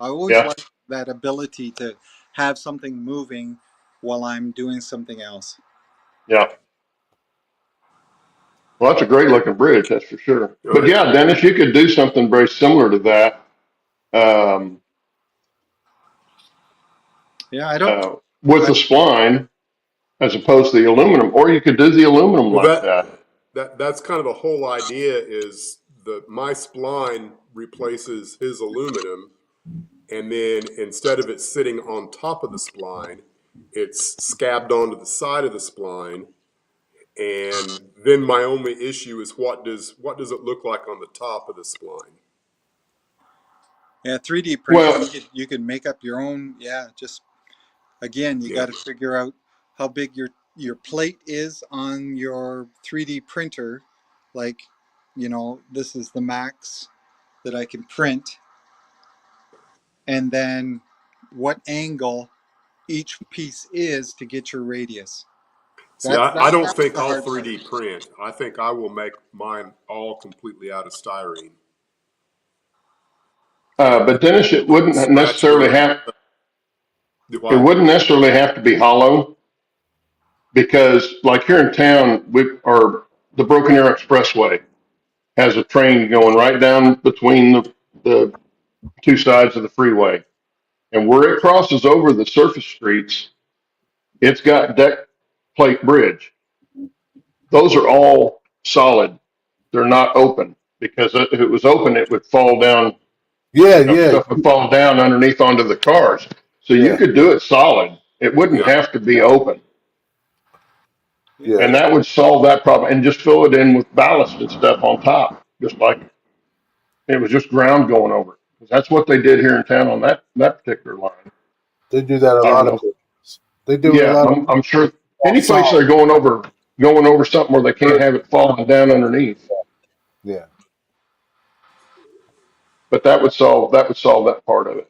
I always Yeah. like that ability to have something moving while I'm doing something else. Yeah. Well, that's a great looking bridge, that's for sure. Oh But yeah. yeah, Dennis, you could do something very similar to that um, Yeah, I don't. with I, the spline as opposed to the aluminum, or you could do the aluminum Well, like that. that's kind of the whole idea. Is the my spline replaces his aluminum, and then instead of it sitting on top of the spline, it's scabbed onto the side of the spline. And then my only issue is what does it look like on the top of the spline? yeah, 3D printing. Well, You could make up your own. Yeah, just again, you Yeah. got to figure out how big your plate is on your 3D printer. Like, this is the max that I can print, and then what angle each piece is to get your radius. See, That's I that don't that's think the I'll hard part. 3D print. I think I will make mine all completely out of styrene, and but Dennis, it like wouldn't scratch the necessarily rest. have Do it what? wouldn't necessarily have to be hollow because, like here in town, the Broken Arrow Expressway has a train going right down between the two sides of the freeway, and where it crosses over the surface streets, it's got deck plate bridge. Those are all solid. They're not open because if it was open, it would fall down. Yeah, yeah, Stuff would fall down underneath onto the cars. So you yeah, could do it solid. It wouldn't Yeah. have to be open. Yeah. yeah. And that would solve that problem and just fill it in with ballast and stuff on top, just like it was just ground going over it. 'Cause that's what they did here in town on that particular line. They do that a I don't lot of know. places. They do it a Yeah, lot of I'm sure any place solid. they're going over something where they can't have it falling down underneath. Yeah. But that would solve that part of it.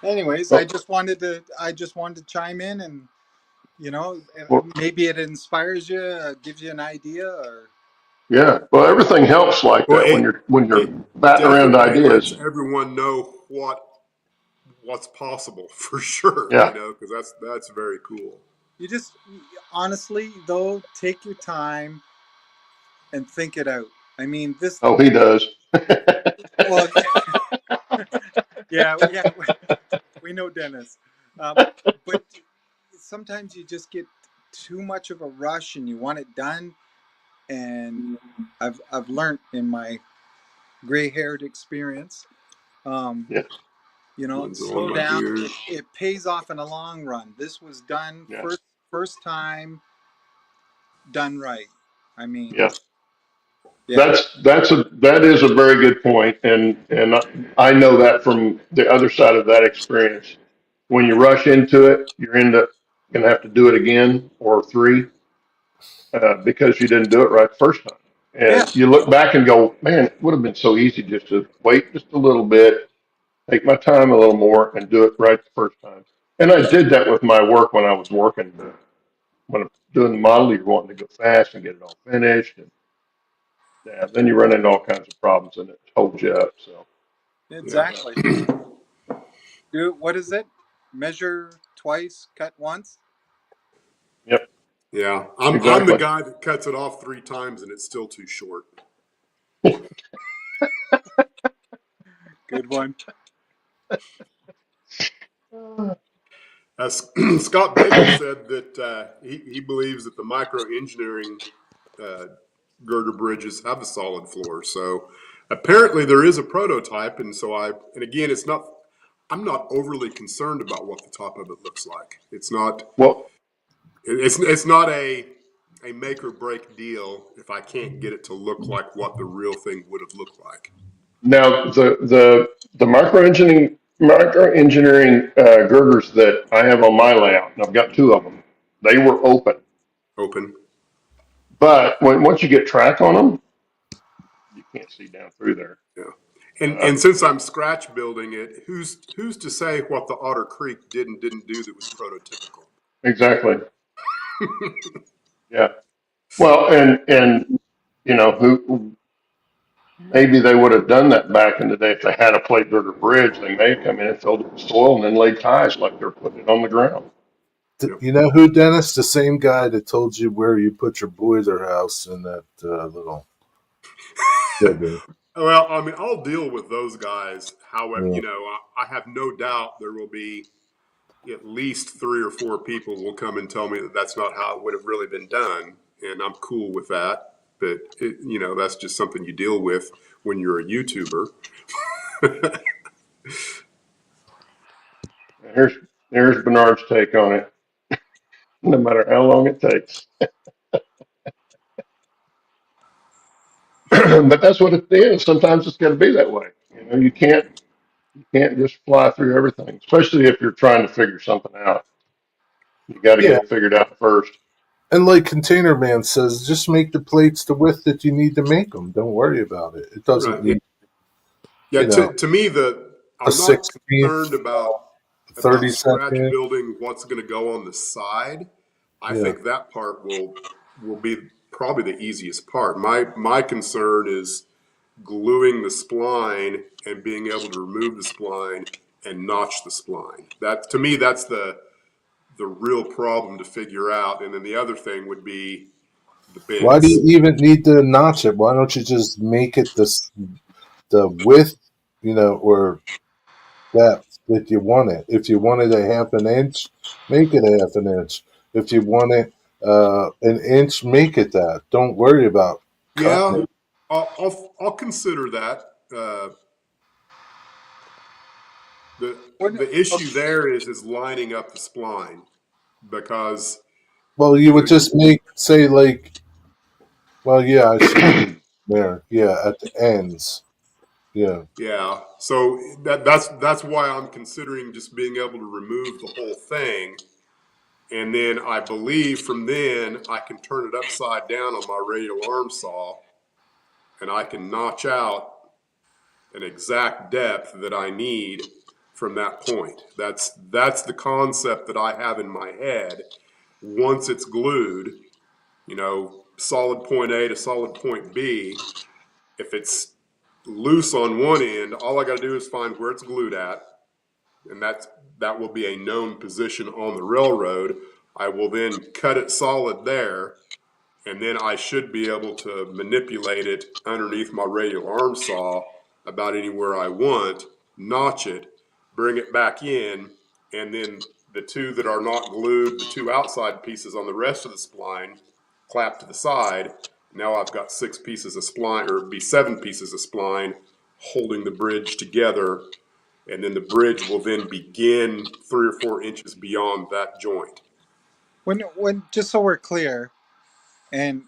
Anyways, Well, I just wanted to chime in, and you know, well, maybe it inspires you, gives you an idea, or yeah. Well, everything helps like Well, that when you're it batting around definitely lets ideas. everyone know what's possible for sure. Yeah. Because that's very cool. you just honestly though take your time and think it out. I mean, this. Oh, he does. Well, yeah, yeah, we know Dennis, but sometimes you just get too much of a rush and you want it done. And I've learned in my gray-haired experience, um, Yeah. One's on slow my down. beard. It pays off in the long run. This was done Yeah. first time, done right. I mean, Yeah. yeah, That is a very good point, and I know that from the other side of that experience. When you rush into it, you're gonna have to do it again or three because you didn't do it right the first time. yeah, And you look back and go, man, it would have been so easy just to wait just a little bit, take my time a little more, and do it right the first time. And I did that with my work when I was working. When I'm doing the model, you're wanting to go fast and get it all finished, and yeah, then you run into all kinds of problems, and it holds you up. So, Yeah. exactly. Do what is it? Measure twice, cut once. yep, Yeah. I'm the exactly. guy that cuts it off 3 times and it's still too short. Good one. As Scott Baker said that he believes that the micro engineering uh, girder bridges have a solid floor. So apparently there is a prototype, and and again, I'm not overly concerned about what the top of it looks like. Well, It's not a make or break deal if I can't get it to look like what the real thing would have looked like. now the micro engineering girders that I have on my layout, and I've got two of them. They were open, Open. but once you get track on them, you can't see down through there. Yeah. Uh, And since I'm scratch building it, who's to say what the Otter Creek didn't do that was prototypical? exactly. Yeah. Well, and who maybe they would have done that back in the day if they had a plate girder bridge. They may have come in and filled it with soil and then laid ties like they're putting it on the ground. Yep. You know who, Dennis? The same guy that told you where you put your boiler house in that little building. Well, I mean, I'll deal with those guys. However, Yeah. I have no doubt there will be at least 3 or 4 people will come and tell me that that's not how it would have really been done, and I'm cool with that. But that's just something you deal with when you're a YouTuber. Here's Bernard's take on it. No matter how long it takes, but that's what it is. Sometimes it's got to be that way. You can't just fly through everything, especially if you're trying to figure something out. You got to get Yeah. it figured out first. And like Container Man says, just make the plates the width that you need to make them. Don't worry about it. It doesn't Right. need, Yeah. you know, To me, a I'm not 16th, concerned about 32nd scratch inch. building what's going to go on the side. I Yeah. think that part will be probably the easiest part. My concern is gluing the spline and being able to remove the spline and notch the spline. That to me, that's the real problem to figure out. And then the other thing would be the Why do you bends. even need to notch it? Why don't you just make it the width, or depth that you want it? If you wanted a half an inch, make it a half an inch. If you want it an inch, make it that. Don't worry about cutting Yeah, it. I'll consider that. The What? the issue there is lining up the spline because Well, you would just make, say, like, well, yeah, I see there. Yeah, at the ends. Yeah. yeah. So that's why I'm considering just being able to remove the whole thing. And then I believe from then I can turn it upside down on my radial arm saw and I can notch out an exact depth that I need from that point. That's the concept that I have in my head. Once it's glued, solid point A to solid point B, if it's loose on one end, all I got to do is find where it's glued at, and that will be a known position on the railroad. I will then cut it solid there, and then I should be able to manipulate it underneath my radial arm saw about anywhere I want, notch it, bring it back in, and then the two that are not glued, the two outside pieces on the rest of the spline, clap to the side. Now I've got 6 pieces of spline, or it'd be 7 pieces of spline holding the bridge together, and then the bridge will then begin 3 or 4 inches beyond that joint. When just so we're clear, and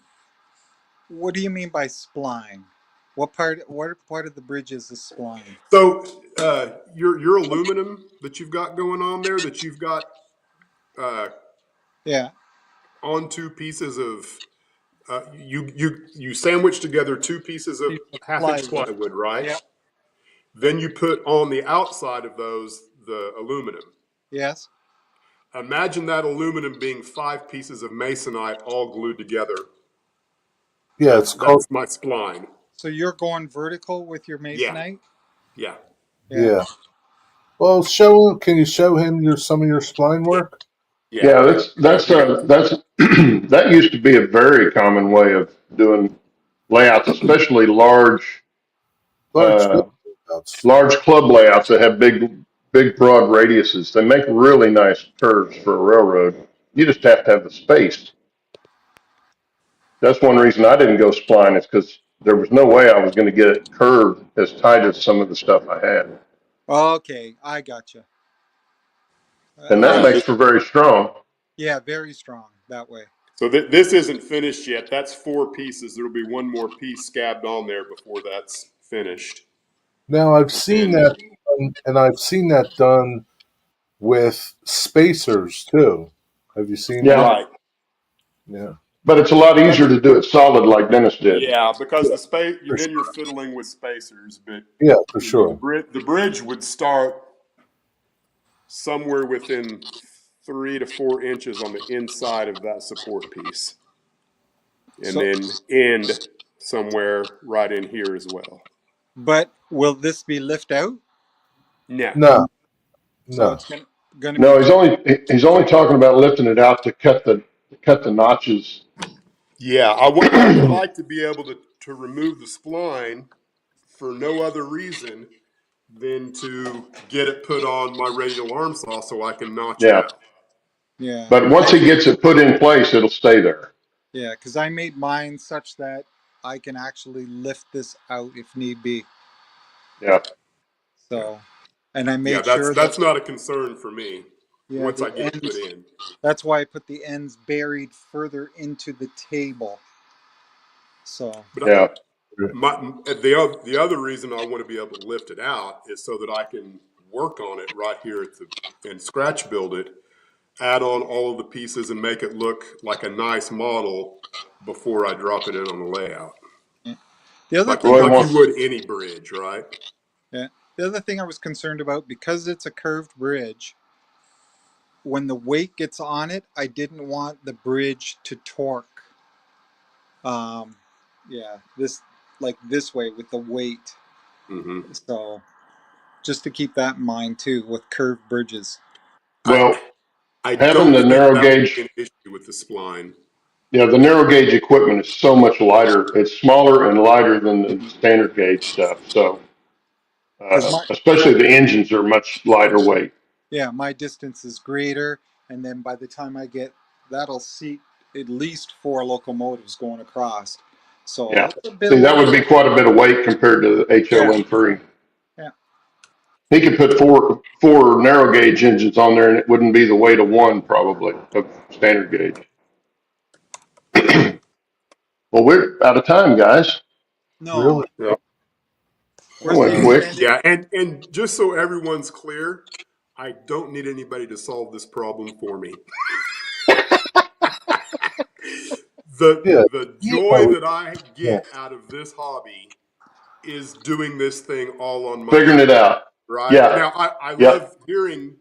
what do you mean by spline? What part of the bridge is the spline? So your aluminum that you've got going on there, that you've got Yeah. on 2 pieces of you sandwich together 2 pieces of half-inch plywood, right? Yeah. Then you put on the outside of those the aluminum. Yes. Imagine that aluminum being 5 pieces of masonite all glued together. Yeah, That's my spline. So you're going vertical with your masonite? Yeah. Yeah. Well, can you show him some of your spline work? Yeah, that's that used to be a very common way of doing layouts, especially large large club layouts that have big broad radiuses. They make really nice curves for a railroad. You just have to have the space. That's one reason I didn't go spline, is because there was no way I was going to get it curved as tight as some of the stuff I had. Okay, I gotcha. And that makes for very strong. Yeah, very strong that way. So this isn't finished yet. That's 4 pieces. There'll be one more piece scabbed on there before that's finished. Now I've seen that, and I've seen that done with spacers too. Have you seen that? Right. Yeah. But it's a lot easier to do it solid like Dennis did. Yeah, because the space, then you're fiddling with spacers. But yeah, for sure. The bridge would start somewhere within 3 to 4 inches on the inside of that support piece, and then end somewhere right in here as well. But will this be lift out? No. So it's gonna No, he's only talking about lifting it out to cut the notches. Yeah, I would like to be able to remove the spline for no other reason than to get it put on my radial arm saw so I can notch it out. Yeah. But once he gets it put in place, it'll stay there. Yeah, because I made mine such that I can actually lift this out if need be. Yeah. So, and I made sure that's not a concern for me. Yeah, once I get it put in. That's why I put the ends buried further into the table. So yeah. The other reason I want to be able to lift it out is so that I can work on it right here and scratch build it, add on all of the pieces and make it look like a nice model before I drop it in on the layout. Yeah. The other like thing, you would any bridge, right? Yeah. The other thing I was concerned about, because it's a curved bridge, when the weight gets on it, I didn't want the bridge to torque. This way with the weight. Mm-hmm. So just to keep that in mind too with curved bridges. Well, I having the narrow gauge issue with the spline. Yeah, the narrow gauge equipment is so much lighter. It's smaller and lighter than the standard gauge stuff. So, especially the engines are much lighter weight. Yeah, my distance is greater, and then by the time I get, that'll seat at least 4 locomotives going across. So yeah, see, that would be quite a bit of weight compared to the HLM3. Yeah, he could put four narrow gauge engines on there, and it wouldn't be the weight of one probably of standard gauge. Well, we're out of time, guys. No, really? Yeah. Went quick. Yeah, and just so everyone's clear, I don't need anybody to solve this problem for me. The joy that I get out of this hobby is doing this thing all on my figuring it out. right? Yeah. Now, I Yeah. love hearing,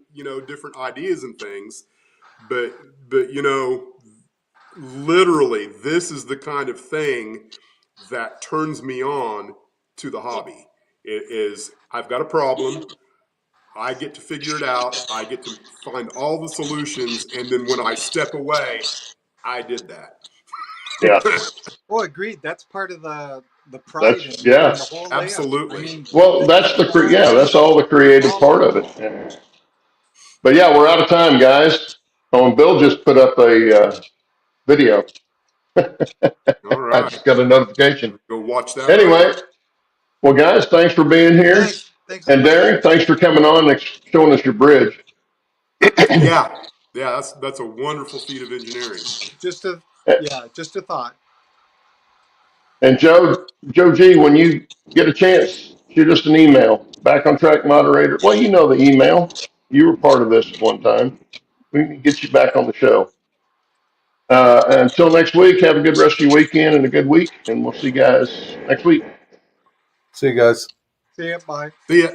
different ideas and things, but, literally, this is the kind of thing that turns me on to the hobby. It is, I've got a problem. I get to figure it out. I get to find all the solutions. And then when I step away, I did that. Yeah. Oh, agreed. That's part of the pride That's, in yeah. the whole layout. Absolutely. I mean, Well, that's design, that's all the creative all part of it. But yeah, we're out of time, guys. Oh, and Bill just put up a video. All I right. just got a notification. Go watch that right Anyway, now. well, guys, thanks for being here. thanks And everybody. Darren, thanks for coming on and showing us your bridge. Yeah. Yeah. That's a wonderful feat of engineering. Just a thought. And Joe G, when you get a chance, shoot us an email. Back on Track Moderator. Well, you know the email. You were part of this at one time. We can get you back on the show. Until next week, have a good rest of your weekend and a good week. And we'll see you guys next week. See you guys. See ya. Bye. See ya.